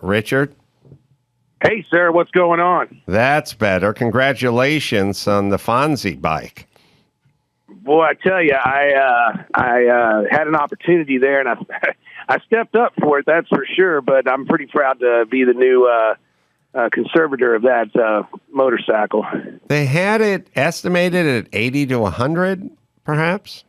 Richard? Hey, sir, what's going on? That's better. Congratulations on the Fonzie bike. Boy, I tell you, I had an opportunity there, and I stepped up for it, that's for sure, but I'm pretty proud to be the new conservator of that motorcycle. They had it estimated at 80 to 100, perhaps?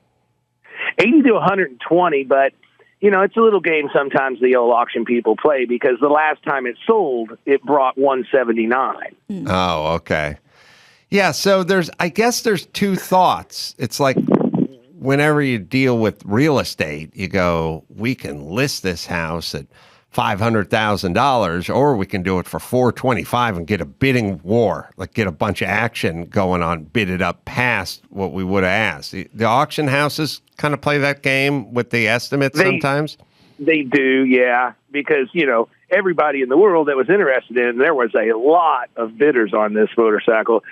80 to 120, but, it's a little game sometimes the old auction people play, because the last time it sold, it brought 179. Oh, okay. Yeah, so I guess there's two thoughts. It's like whenever you deal with real estate, you go, we can list this house at $500,000, or we can do it for $425 and get a bidding war, like get a bunch of action going on, bid it up past what we would have asked. The auction houses kind of play that game with the estimates sometimes. They do, yeah, because, everybody in the world that was interested in, there was a lot of bidders on this motorcycle,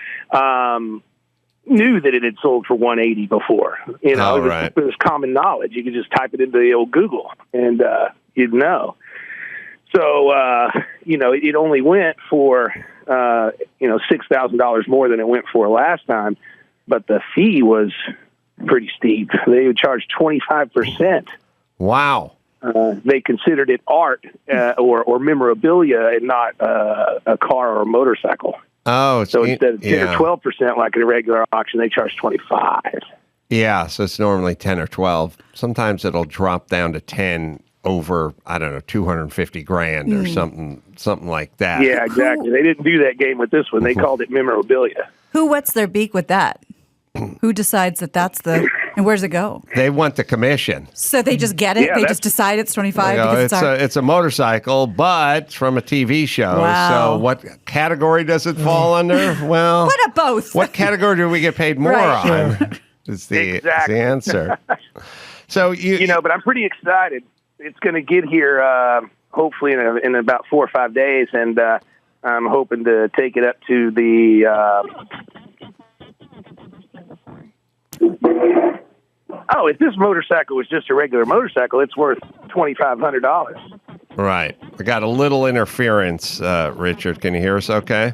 knew that it had sold for 180 before. It was common knowledge. You could just type it into the old Google and you'd know. So, it only went for, $6,000 more than it went for last time, but the fee was pretty steep. They would charge 25%. Wow. They considered it art or memorabilia and not a car or a motorcycle. Oh, so instead of 10 or 12% like at a regular auction, they charge 25. Yeah, so it's normally 10 or 12. Sometimes it'll drop down to 10 over, I don't know, 250 grand or something like that. Yeah, exactly. They didn't do that game with this one. They called it memorabilia. Who wets their beak with that? Who decides that's and where's it go? They want the commission. So they just get it? They just decide it's 25? Because it's a motorcycle, but from a TV show. Wow. So what category does it fall under? Well, what a both. What category do we get paid more on? Is the answer. So but I'm pretty excited. It's going to get here hopefully in about 4 or 5 days, and I'm hoping to take it up to the. If this motorcycle was just a regular motorcycle, it's worth $2,500. Right. We got a little interference, Richard. Can you hear us okay?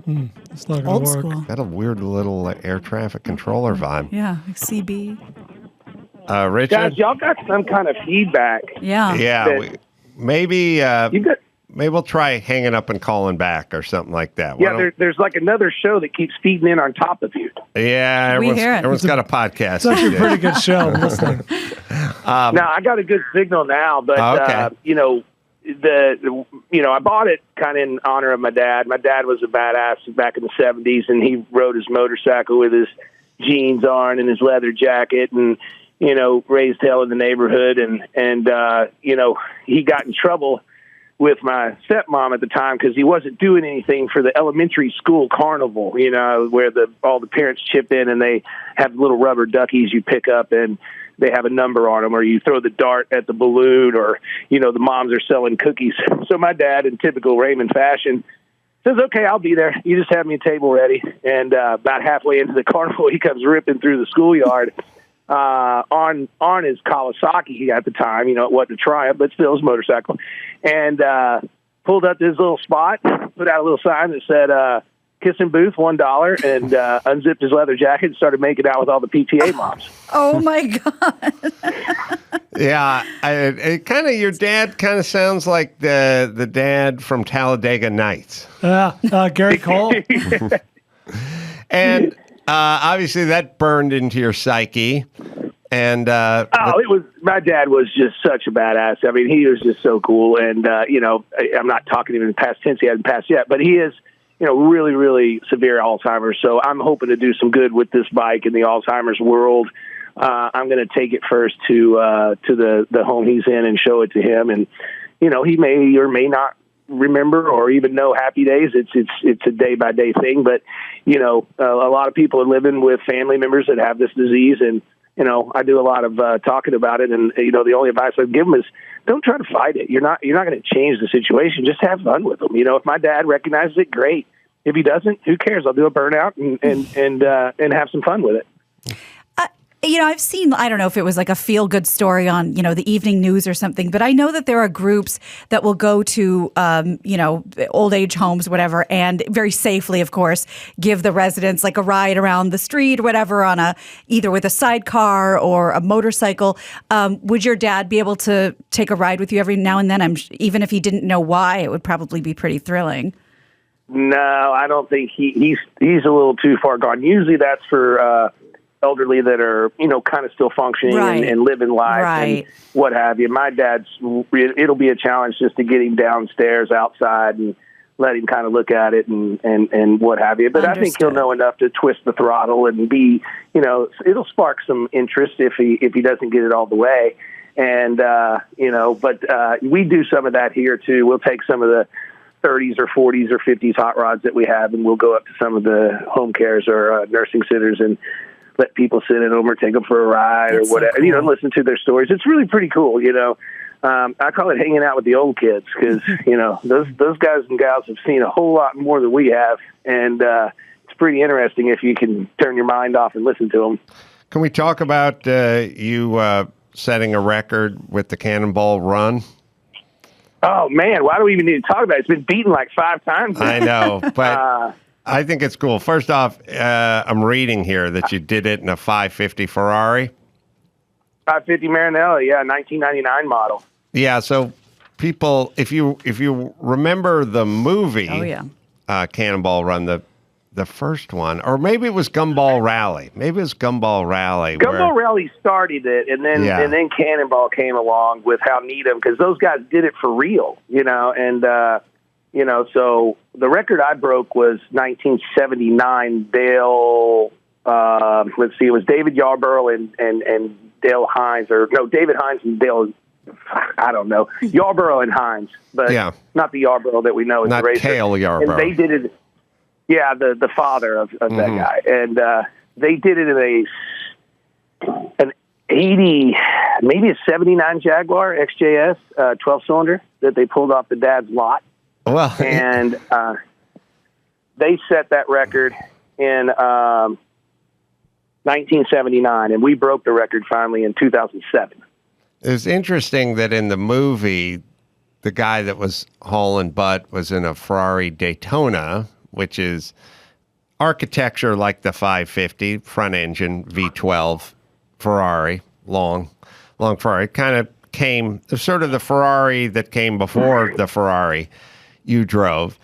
It's not going Old to work. school. Got a weird little air traffic controller vibe. Yeah, like CB. Richard? Guys, y'all got some kind of feedback. Yeah. Yeah. Maybe we'll try hanging up and calling back or something like that. Yeah, there's like another show that keeps feeding in on top of you. Yeah, everyone's got a podcast. It's actually a pretty good show. I'm listening. Now, I got a good signal now, but, I bought it kind of in honor of my dad. My dad was a badass back in the 70s, and he rode his motorcycle with his jeans on and his leather jacket and, raised hell in the neighborhood. And he got in trouble with my stepmom at the time because he wasn't doing anything for the elementary school carnival, where all the parents chip in and they have little rubber duckies you pick up and they have a number on them, or you throw the dart at the balloon, or, the moms are selling cookies. So my dad, in typical Raymond fashion, says, okay, I'll be there. You just have me a table ready. And about halfway into the carnival, he comes ripping through the schoolyard on his Kawasaki at the time. It wasn't a Triumph, but still his motorcycle. And pulled up this little spot, put out a little sign that said, kissing booth, $1, and unzipped his leather jacket and started making out with all the PTA moms. Oh, my God. Yeah. Your dad kind of sounds like the dad from Talladega Nights. Gary Cole. And obviously that burned into your psyche. And my dad was just such a badass. I mean, he was just so cool. And, I'm not talking even in past tense. He hasn't passed yet, but he is, really, really severe Alzheimer's. So I'm hoping to do some good with this bike in the Alzheimer's world. I'm going to take it first to the home he's in and show it to him. And, he may or may not remember or even know happy days. It's a day by day thing, but, a lot of people are living with family members that have this disease, and, I do a lot of talking about it, and the only advice I'd give them is don't try to fight it. You're not going to change the situation. Just have fun with them. If my dad recognizes it, great. If he doesn't, who cares? I'll do a burnout and have some fun with it. I've seen, I don't know if it was like a feel good story on, the evening news or something, but I know that there are groups that will go to, old age homes, whatever, and very safely, of course, give the residents like a ride around the street or whatever on either with a sidecar or a motorcycle. Would your dad be able to take a ride with you every now and then? Even if he didn't know why, it would probably be pretty thrilling. No, I don't think he's a little too far gone. Usually that's for elderly that are, kind of still functioning and living life and what have you. My dad's, it'll be a challenge just to get him downstairs outside and let him kind of look at it and what have you. But I think he'll know enough to twist the throttle and be, it'll spark some interest if he doesn't get it all the way. And, but we do some of that here too. We'll take some of the 30s or 40s or 50s hot rods that we have, and we'll go up to some of the home cares or nursing centers and let people sit in them or take them for a ride or whatever, so cool. Listen to their stories. It's really pretty cool, I call it hanging out with the old kids because, those guys and gals have seen a whole lot more than we have, and it's pretty interesting if you can turn your mind off and listen to them. Can we talk about you setting a record with the Cannonball run? Oh, man, why do we even need to talk about it? It's been beaten like 5 times now. I know, but I think it's cool. First off, I'm reading here that you did it in a 550 Ferrari. 550 Maranello, yeah, 1999 model. Yeah, so people, if you remember the movie, Cannonball Run, the first one, or maybe it was Gumball Rally. Gumball Rally started it, and then Cannonball came along with How Needham, because those guys did it for real, and so the record I broke was 1979. Dale, let's see, it was David Yarborough and Dale Hines, David Hines and Dale. I don't know, Yarborough and Hines, but not the Yarborough that we know as the racer. Not Cale Yarborough. And they did it. Yeah, the father of that guy. And they did it in an 80, maybe a 79 Jaguar XJS 12-cylinder that they pulled off the dad's lot. Well, and they set that record in 1979, and we broke the record finally in 2007. It's interesting that in the movie, the guy that was hauling butt was in a Ferrari Daytona, which is architecture like the 550, front engine, V12 Ferrari, long Ferrari. Kind of came, sort of the Ferrari that came before the Ferrari you drove.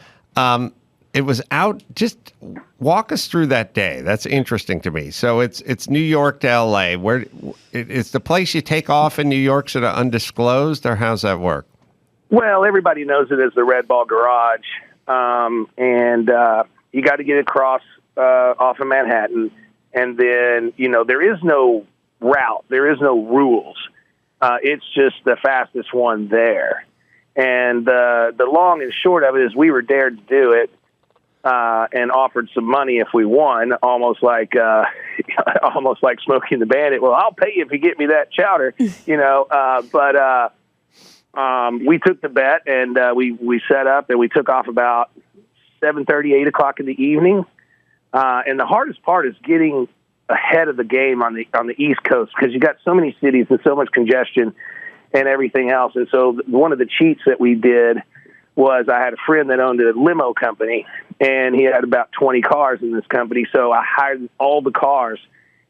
It was out, just walk us through that day. That's interesting to me. So it's New York to L.A. Where it's the place you take off in New York sort of undisclosed, or how's that work? Well, everybody knows it as the Red Ball Garage. And you got to get across off of Manhattan, and then there is no route, there is no rules. It's just the fastest one there. And the long and short of it is, we were dared to do it and offered some money if we won, almost like Smokey and the Bandit. Well, I'll pay you if you get me that chowder, But we took the bet, and we set up, and we took off about 7:30, 8 o'clock in the evening. And the hardest part is getting ahead of the game on the East Coast, because you got so many cities and so much congestion and everything else. And so one of the cheats that we did was, I had a friend that owned a limo company, and he had about 20 cars in this company. So I hired all the cars,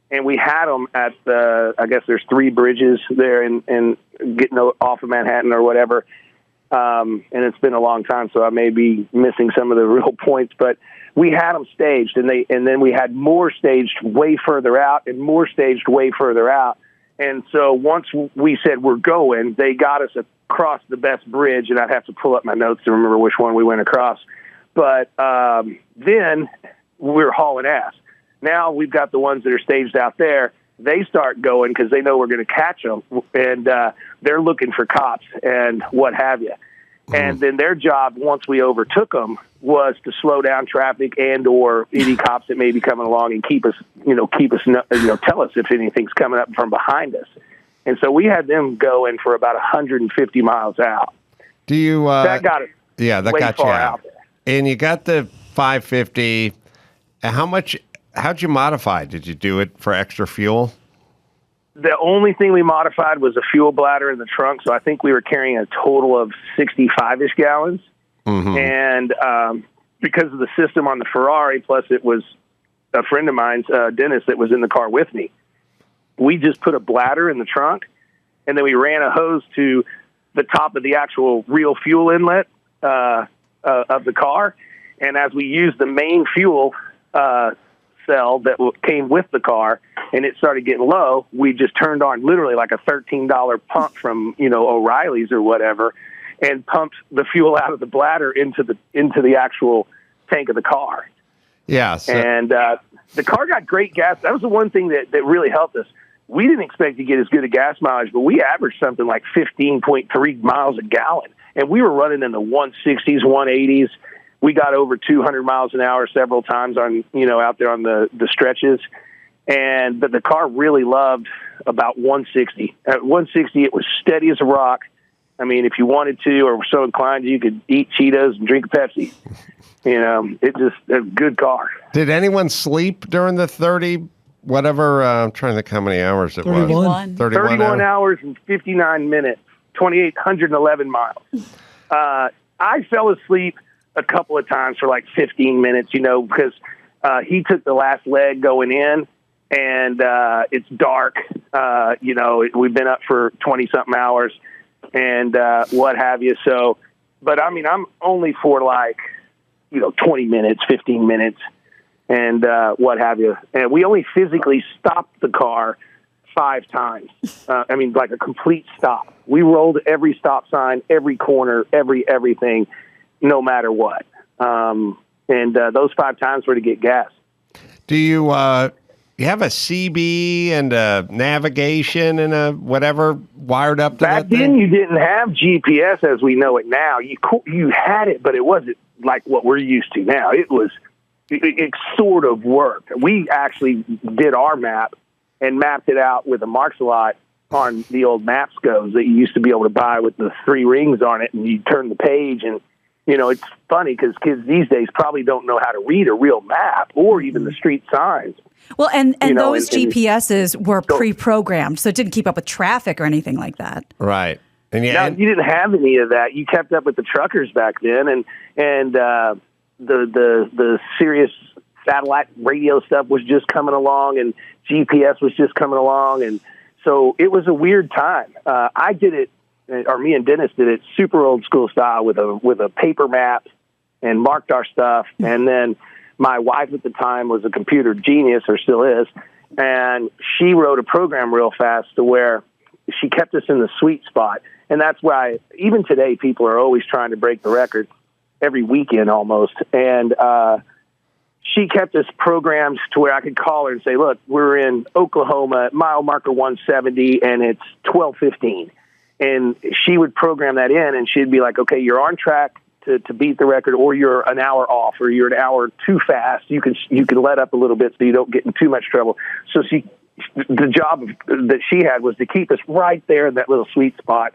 and we had them at I guess there's 3 bridges there and getting off of Manhattan or whatever. And it's been a long time, so I may be missing some of the real points, but we had them staged, and then we had more staged way further out and more staged way further out. And so once we said we're going, they got us across the best bridge, and I'd have to pull up my notes to remember which one we went across. But then we're hauling ass. Now we've got the ones that are staged out there. They start going because they know we're going to catch them, and they're looking for cops and what have you. And then their job, once we overtook them, was to slow down traffic and or any cops that may be coming along and keep us, tell us if anything's coming up from behind us. And so we had them going for about 150 miles out. Do you? That got us. Yeah, that way got you far out there. And you got the 550. How'd you modify? Did you do it for extra fuel? The only thing we modified was a fuel bladder in the trunk, so I think we were carrying a total of 65-ish gallons. Mm-hmm. And because of the system on the Ferrari, plus it was a friend of mine's, Dennis, that was in the car with me, we just put a bladder in the trunk, and then we ran a hose to the top of the actual real fuel inlet of the car. And as we used the main fuel cell that came with the car, and it started getting low, we just turned on literally like a $13 pump from, O'Reilly's or whatever, and pumped the fuel out of the bladder into the actual tank of the car. Yeah. So. And the car got great gas. That was the one thing that really helped us. We didn't expect to get as good a gas mileage, but we averaged something like 15.3 miles a gallon. And we were running in the 160s, 180s. We got over 200 miles an hour several times on, out there on the stretches. But the car really loved about 160. At 160, it was steady as a rock. I mean, if you wanted to or were so inclined, you could eat Cheetos and drink Pepsi. It just a good car. Did anyone sleep during the 30, whatever, I'm trying to think how many hours it 31. was. 31 hours and 59 minutes, 2,811 miles. I fell asleep a couple of times for like 15 minutes, because he took the last leg going in, and it's dark. We've been up for 20-something hours and what have you. So, but I mean, I'm only for like, 20 minutes, 15 minutes and what have you. And we only physically stopped the car 5 times. Like a complete stop. We rolled every stop sign, every corner, everything, no matter what. Those 5 times were to get gas. Do you have a CB and a navigation and a whatever wired up to Back that thing? then, you didn't have GPS as we know it now. You had it, but it wasn't like what we're used to now. It sort of worked. We actually did our map and mapped it out with a Marks-a-Lot on the old Mapscos that you used to be able to buy with the 3 rings on it, and you turn the page. And it's funny because kids these days probably don't know how to read a real map or even the street signs. Well, and those GPSs were pre-programmed, so it didn't keep up with traffic or anything like that. Right. And you didn't have any of that. You kept up with the truckers back then, and the serious satellite radio stuff was just coming along, and GPS was just coming along, and so it was a weird time. I did it, or me and Dennis did it, super old school style with a paper map, and marked our stuff, and then my wife at the time was a computer genius, or still is, and she wrote a program real fast to where she kept us in the sweet spot. And that's why even today people are always trying to break the record every weekend almost. And she kept us programmed to where I could call her and say, look, we're in Oklahoma, mile marker 170, and it's 12:15. And she would program that in, and she'd be like, okay, you're on track to beat the record, or you're an hour off, or you're an hour too fast. You can let up a little bit so you don't get in too much trouble. So the job that she had was to keep us right there in that little sweet spot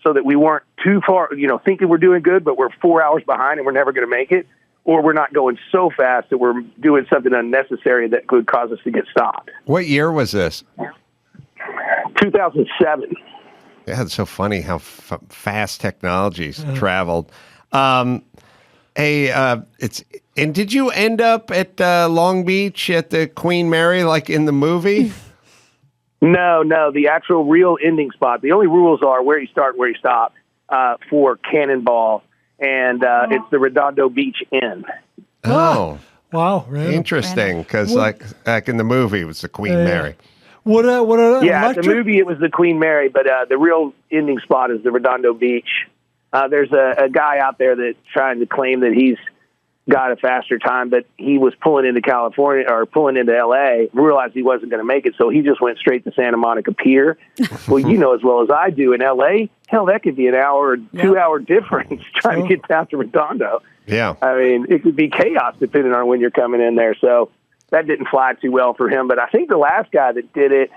so that we weren't too far, thinking we're doing good, but we're 4 hours behind and we're never going to make it, or we're not going so fast that we're doing something unnecessary that could cause us to get stopped. What year was this? 2007. Yeah, it's so funny how fast technology's traveled. And did you end up at Long Beach at the Queen Mary like in the movie? No, the actual real ending spot. The only rules are where you start, where you stop for Cannonball, and it's the Redondo Beach Inn. Oh, wow, random. Interesting, because like in the movie it was the Queen Mary. What the movie it was the Queen Mary, but the real ending spot is the Redondo Beach. There's a guy out there that's trying to claim that he's got a faster time, but he was pulling into California or pulling into L.A., realized he wasn't going to make it, so he just went straight to Santa Monica Pier. Well, you know as well as I do, in L.A., hell, that could be an hour or 2 hour difference trying to get down to Redondo. Yeah. I mean, it could be chaos depending on when you're coming in there, so that didn't fly too well for him. But I think the last guy that did it,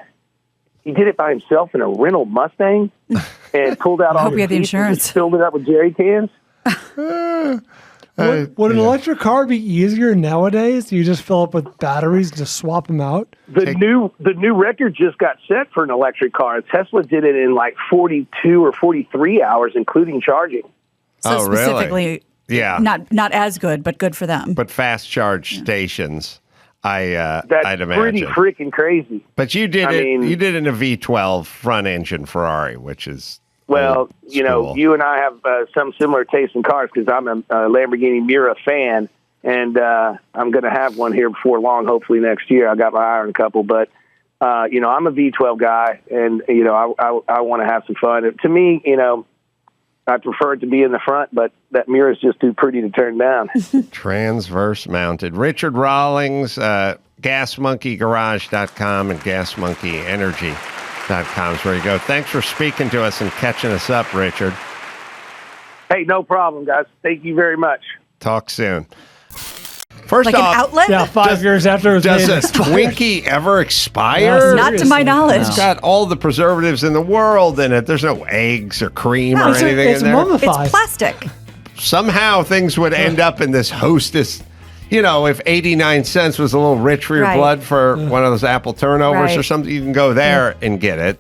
he did it by himself in a rental Mustang and pulled out all the insurance. Filled it up with jerry cans. Would an electric car be easier nowadays? You just fill up with batteries and just swap them out? The new record just got set for an electric car. Tesla did it in like 42 or 43 hours, including charging. So Oh, really? specifically, Yeah. not as good, but good for them. But fast charge stations, That's I'd pretty imagine. freaking crazy. But you did I it. mean- You did it in a V12 front engine Ferrari, which is Well, old you know, school. you and I have some similar taste in cars because I'm a Lamborghini Miura fan, and I'm going to have one here before long, hopefully next year. I got my eye on a couple, but you know, I'm a V12 guy, and you know, I want to have some fun. To me, you know, I prefer it to be in the front, but that Miura is just too pretty to turn down. transverse mounted. Richard Rawlings, GasMonkeyGarage.com and GasMonkeyEnergy.com is where you go. Thanks for speaking to us and catching us up, Richard. Hey, no problem, guys. Thank you very much. Talk soon. First Like an off, outlet? Yeah, 5 years after it was does made. a Twinkie ever expire? Not to my knowledge. It's got all the preservatives in the world in it. There's no eggs or cream No, or it's anything it's in there. mummified. It's plastic. Somehow things would end up in this Hostess. You know, if 89 cents was a little rich for your Right. blood for one of those apple turnovers or Right. something, you can go there and get it.